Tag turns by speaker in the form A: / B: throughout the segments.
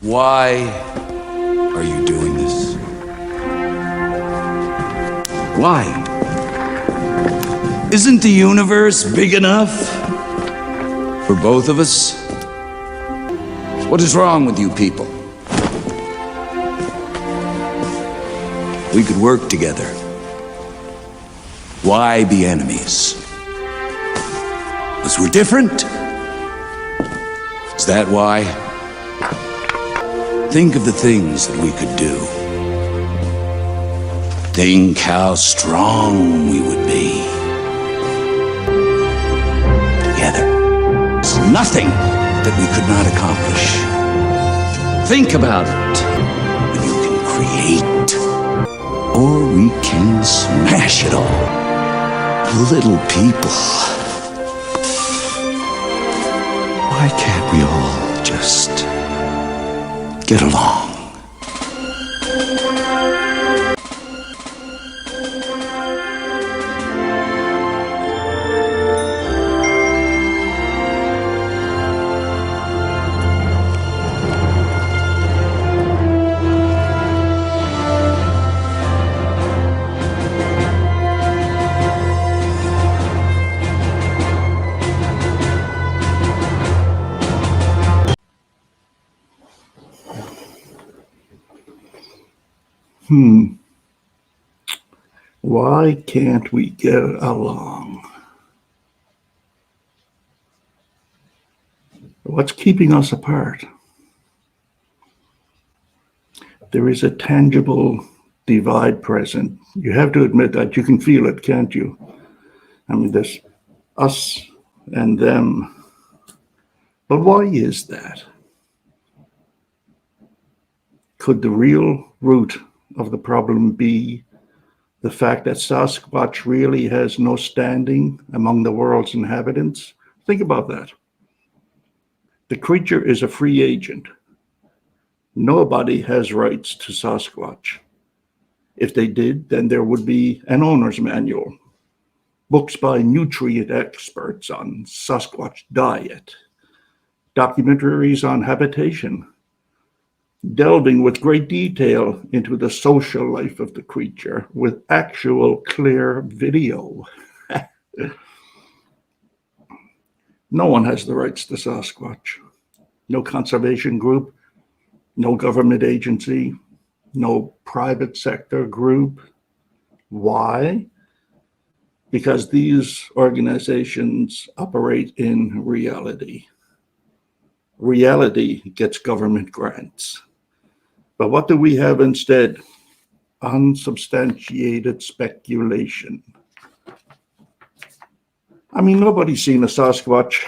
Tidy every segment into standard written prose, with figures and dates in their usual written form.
A: Why are you doing this? Why? Isn't the universe big enough for both of us? What is wrong with you people? We could work together. Why be enemies? Because we're different? Is that why? Think of the things that we could do. Think how strong we would be. Together. There's nothing that we could not accomplish. Think about it. You can create, or we can smash it all. Little people. Why can't we all just get along?
B: Why can't we get along? What's keeping us apart? There is a tangible divide present. You have to admit that. You can feel it, can't you? I mean, there's us and them. But why is that? Could the real root of the problem be the fact that Sasquatch really has no standing among the world's inhabitants? Think about that. The creature is a free agent. Nobody has rights to Sasquatch. If they did, then there would be an owner's manual, books by nutrient experts on Sasquatch diet, documentaries on habitation, delving with great detail into the social life of the creature with actual clear video. No one has the rights to Sasquatch. No conservation group, no government agency, no private sector group. Why? Because these organizations operate in reality. Reality gets government grants. But what do we have instead? Unsubstantiated speculation. I mean, nobody's seen a Sasquatch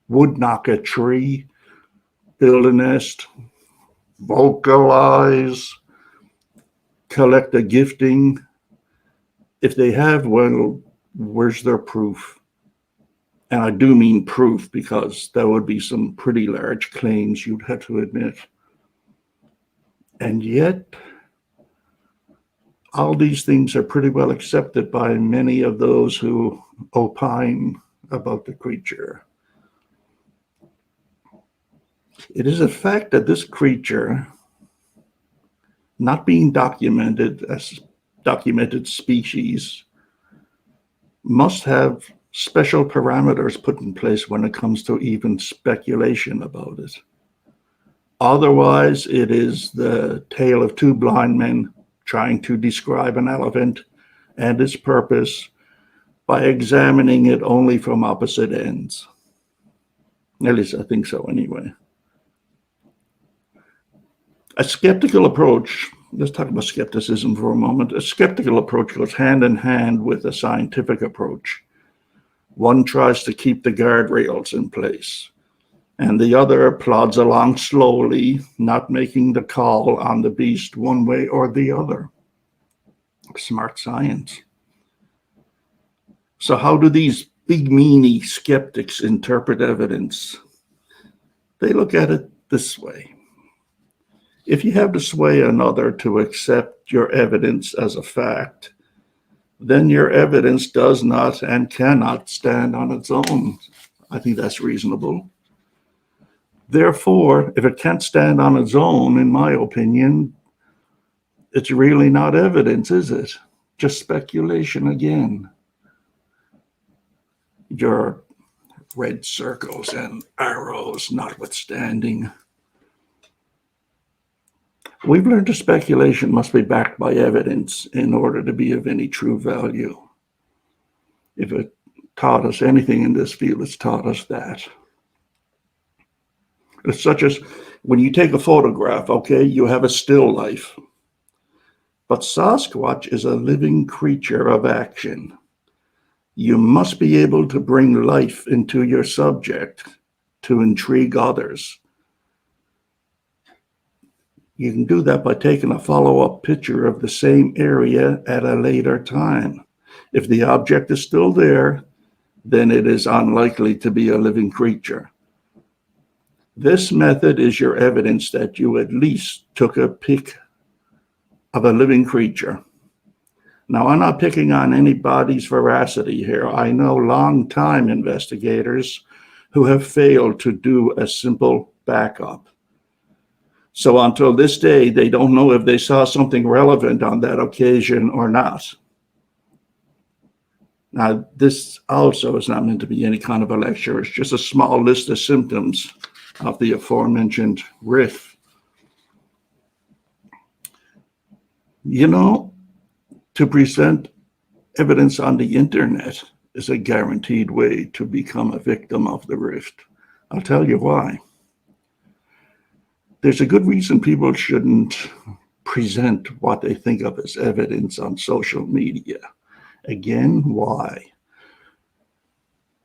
B: would knock a tree, build a nest, vocalize, collect a gifting. If they have, well, where's their proof? And I do mean proof, because there would be some pretty large claims you'd have to admit. And yet, all these things are pretty well accepted by many of those who opine about the creature. It is a fact that this creature, not being documented as documented species, must have special parameters put in place when it comes to even speculation about it. Otherwise, it is the tale of two blind men trying to describe an elephant and its purpose by examining it only from opposite ends. At least I think so anyway. A skeptical approach, let's talk about skepticism for a moment. A skeptical approach goes hand in hand with a scientific approach. One tries to keep the guardrails in place, and the other plods along slowly, not making the call on the beast one way or the other. Smart science. So how do these big meanie skeptics interpret evidence? They look at it this way. If you have to sway another to accept your evidence as a fact, then your evidence does not and cannot stand on its own. I think that's reasonable. Therefore, if it can't stand on its own, in my opinion, it's really not evidence, is it? Just speculation again. Your red circles and arrows notwithstanding. We've learned that speculation must be backed by evidence in order to be of any true value. If it taught us anything in this field, it's taught us that. It's such as when you take a photograph, okay, you have a still life. But Sasquatch is a living creature of action. You must be able to bring life into your subject to intrigue others. You can do that by taking a follow-up picture of the same area at a later time. If the object is still there, then it is unlikely to be a living creature. This method is your evidence that you at least took a pic of a living creature. Now, I'm not picking on anybody's veracity here. I know long-time investigators who have failed to do a simple backup. So until this day, they don't know if they saw something relevant on that occasion or not. Now, this also is not meant to be any kind of a lecture. It's just a small list of symptoms of the aforementioned rift. You know, to present evidence on the internet is a guaranteed way to become a victim of the rift. I'll tell you why. There's a good reason people shouldn't present what they think of as evidence on social media. Again, why?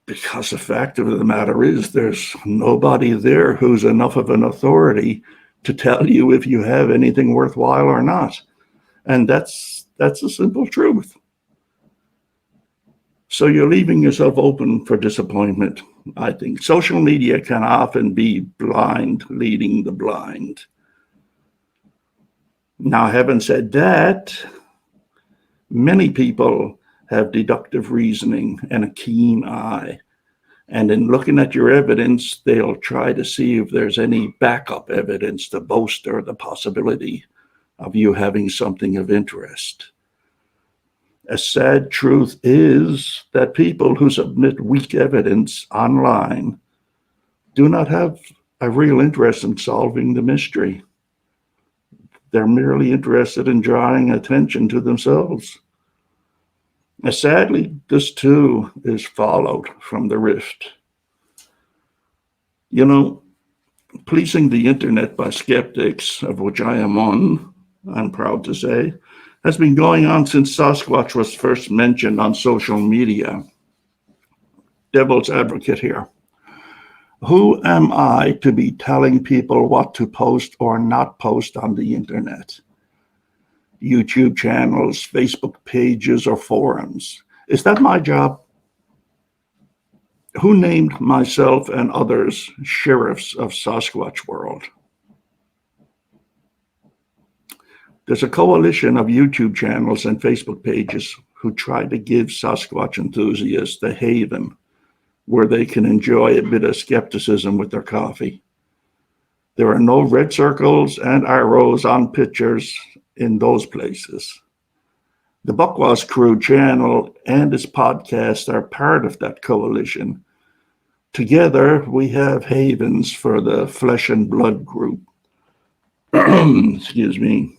B: Because the fact of the matter is there's nobody there who's enough of an authority to tell you if you have anything worthwhile or not. And that's a simple truth. So you're leaving yourself open for disappointment, I think. Social media can often be blind leading the blind. Now, having said that, many people have deductive reasoning and a keen eye. And in looking at your evidence, they'll try to see if there's any backup evidence to bolster the possibility of you having something of interest. A sad truth is that people who submit weak evidence online do not have a real interest in solving the mystery. They're merely interested in drawing attention to themselves. And sadly, this too is followed from the rift. You know, policing the internet by skeptics, of which I am one, I'm proud to say, has been going on since Sasquatch was first mentioned on social media. Devil's advocate here. Who am I to be telling people what to post or not post on the internet? YouTube channels, Facebook pages, or forums. Is that my job? Who named myself and others sheriffs of Sasquatch world? There's a coalition of YouTube channels and Facebook pages who try to give Sasquatch enthusiasts a haven where they can enjoy a bit of skepticism with their coffee. There are no red circles and arrows on pictures in those places. The Buckwas Crew channel and its podcast are part of that coalition. Together, we have havens for the flesh and blood group. Excuse me.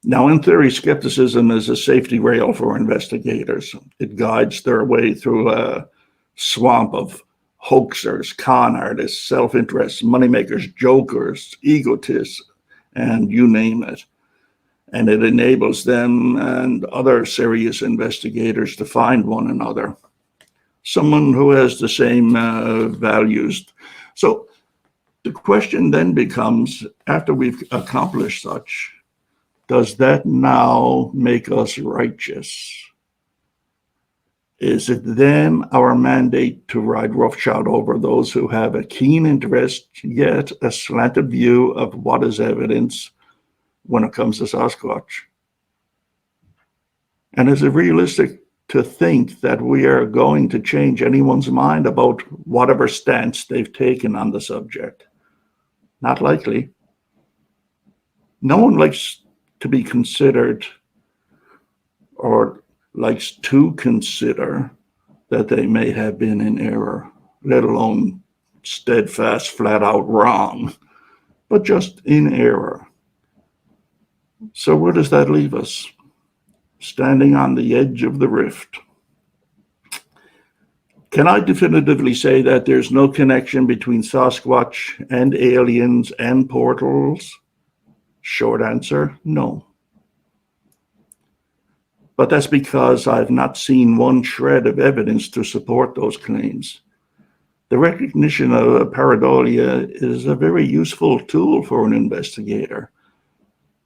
B: Now, in theory, skepticism is a safety rail for investigators. It guides their way through a swamp of hoaxers, con artists, self-interest, moneymakers, jokers, egotists, and you name it. And it enables them and other serious investigators to find one another, someone who has the same values. So the question then becomes, after we've accomplished such, does that now make us righteous? Is it then our mandate to ride roughshod over those who have a keen interest, yet a slanted view of what is evidence when it comes to Sasquatch? And is it realistic to think that we are going to change anyone's mind about whatever stance they've taken on the subject. Not likely. No one likes to be considered or likes to consider that they may have been in error, let alone steadfast, flat out wrong, but just in error. So where does that leave us? Standing on the edge of the rift. Can I definitively say that there's no connection between Sasquatch and aliens and portals? Short answer, no. But that's because I've not seen one shred of evidence to support those claims. The recognition of pareidolia is a very useful tool for an investigator,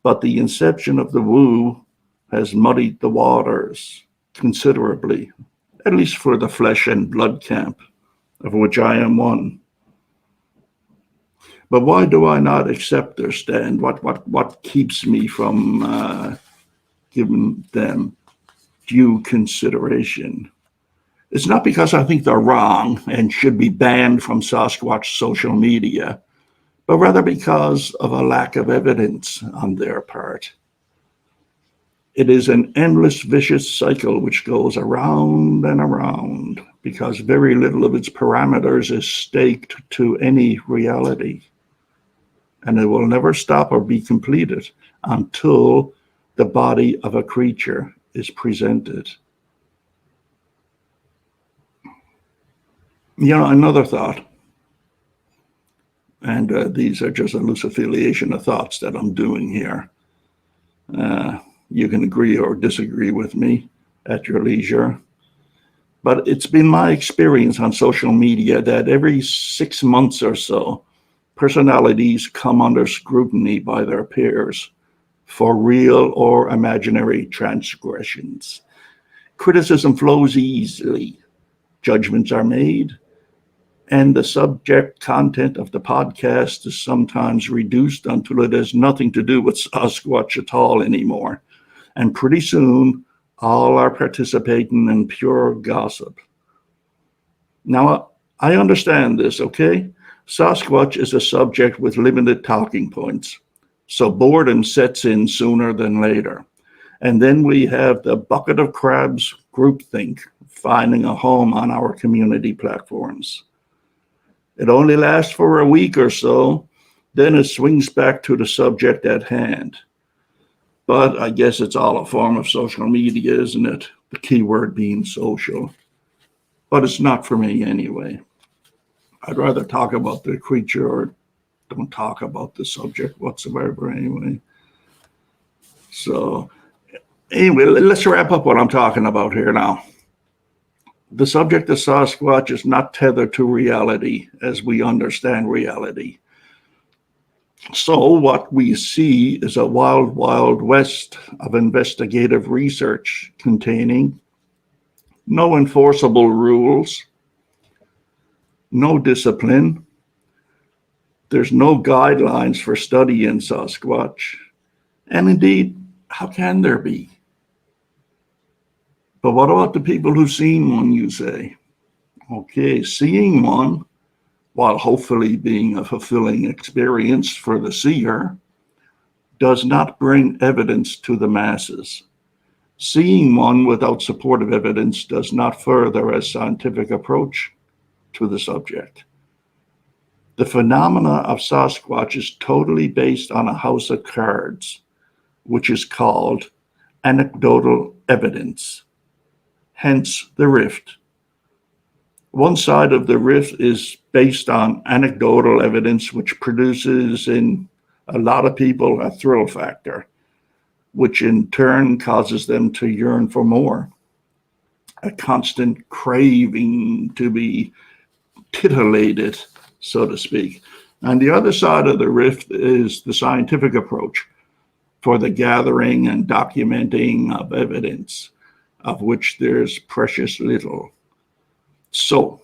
B: but the inception of the Wooo has muddied the waters considerably, at least for the flesh and blood camp, of which I am one. But why do I not accept their stand? What keeps me from giving them due consideration? It's not because I think they're wrong and should be banned from Sasquatch social media, but rather because of a lack of evidence on their part. It is an endless vicious cycle which goes around and around because very little of its parameters is staked to any reality. And it will never stop or be completed until the body of a creature is presented. Another thought, and these are just a loose affiliation of thoughts that I'm doing here. You can agree or disagree with me at your leisure. But it's been my experience on social media that every 6 months or so, personalities come under scrutiny by their peers for real or imaginary transgressions. Criticism flows easily. Judgments are made, and the subject content of the podcast is sometimes reduced until it has nothing to do with Sasquatch at all anymore. And pretty soon, all are participating in pure gossip. Now, I understand this, okay? Sasquatch is a subject with limited talking points, so boredom sets in sooner than later. And then we have the bucket of crabs groupthink finding a home on our community platforms. It only lasts for a week or so, then it swings back to the subject at hand. But I guess it's all a form of social media, isn't it? The key word being social. But it's not for me anyway. I'd rather talk about the creature or don't talk about the subject whatsoever anyway. So anyway, let's wrap up what I'm talking about here now. The subject of Sasquatch is not tethered to reality as we understand reality. So what we see is a wild, wild west of investigative research containing no enforceable rules, no discipline. There's no guidelines for studying Sasquatch. And indeed, how can there be? But what about the people who've seen one, you say? Okay, seeing one, while hopefully being a fulfilling experience for the seer, does not bring evidence to the masses. Seeing one without supportive evidence does not further a scientific approach to the subject. The phenomena of Sasquatch is totally based on a house of cards, which is called anecdotal evidence. Hence the rift. One side of the rift is based on anecdotal evidence, which produces in a lot of people a thrill factor, which in turn causes them to yearn for more, a constant craving to be titillated, so to speak. And the other side of the rift is the scientific approach for the gathering and documenting of evidence, of which there's precious little. So,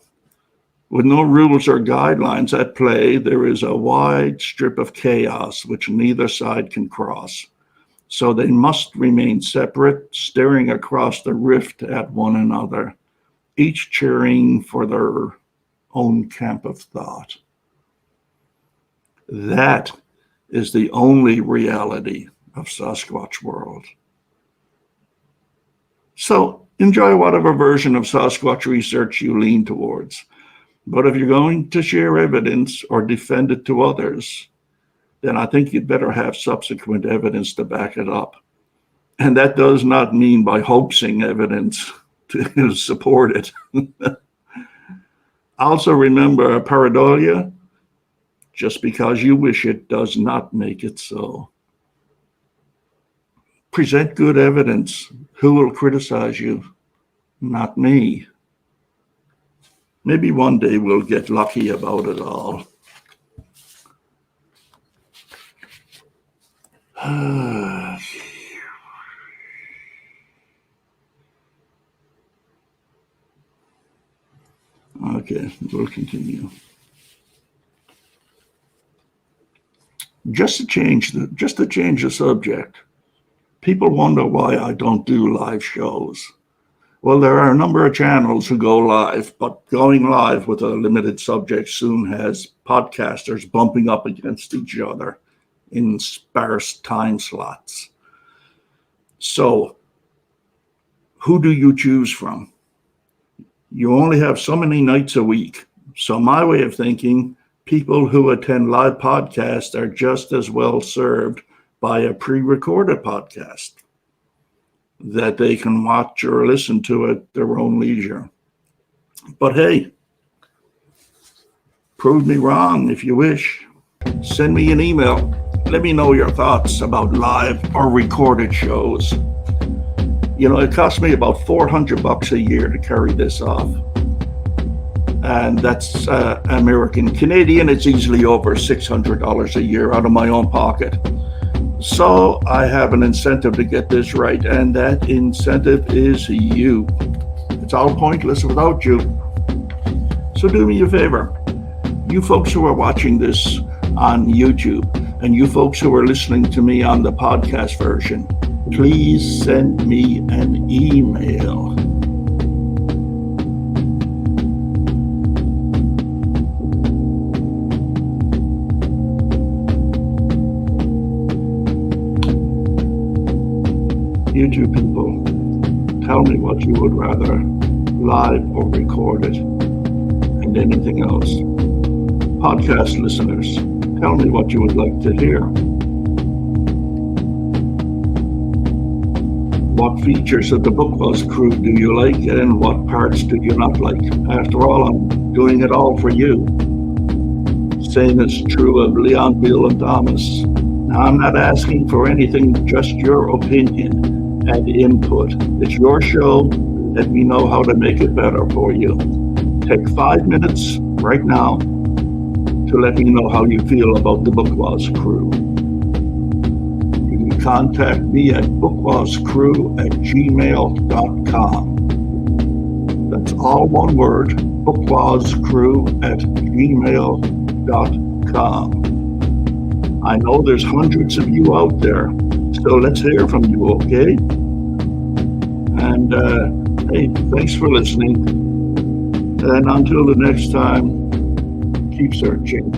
B: with no rules or guidelines at play, there is a wide strip of chaos which neither side can cross. So they must remain separate, staring across the rift at one another, each cheering for their own camp of thought. That is the only reality of Sasquatch world. So enjoy whatever version of Sasquatch research you lean towards. But if you're going to share evidence or defend it to others, then I think you'd better have subsequent evidence to back it up. And that does not mean by hoaxing evidence to support it. Also remember, pareidolia, just because you wish it does not make it so. Present good evidence. Who will criticize you? Not me. Maybe one day we'll get lucky about it all. Okay, we'll continue. Just to change the subject, people wonder why I don't do live shows. Well, there are a number of channels who go live, but going live with a limited subject soon has podcasters bumping up against each other in sparse time slots. So, who do you choose from? You only have so many nights a week. So my way of thinking, people who attend live podcasts are just as well served by a pre-recorded podcast that they can watch or listen to at their own leisure. But hey, prove me wrong if you wish. Send me an email. Let me know your thoughts about live or recorded shows. You know, it costs me about $400 a year to carry this off. And that's American. Canadian, it's easily over $600 a year out of my own pocket. So I have an incentive to get this right, and that incentive is you. It's all pointless without you. So do me a favor. You folks who are watching this on YouTube, and you folks who are listening to me on the podcast version, please send me an email. YouTube people, tell me what you would rather, live or recorded, and anything else. Podcast listeners, tell me what you would like to hear. What features of the Bookwaz crew do you like, and what parts do you not like? After all, I'm doing it all for you. Same is true of Leon, Bill, and Thomas. Now, I'm not asking for anything, just your opinion and input. It's your show. Let me know how to make it better for you. Take 5 minutes right now to let me know how you feel about the Bookwaz crew. You can contact me at bookwazcrew@gmail.com. That's all one word, bookwazcrew@gmail.com. I know there's hundreds of you out there, so let's hear from you, okay? And hey, thanks for listening. And until the next time, keep searching.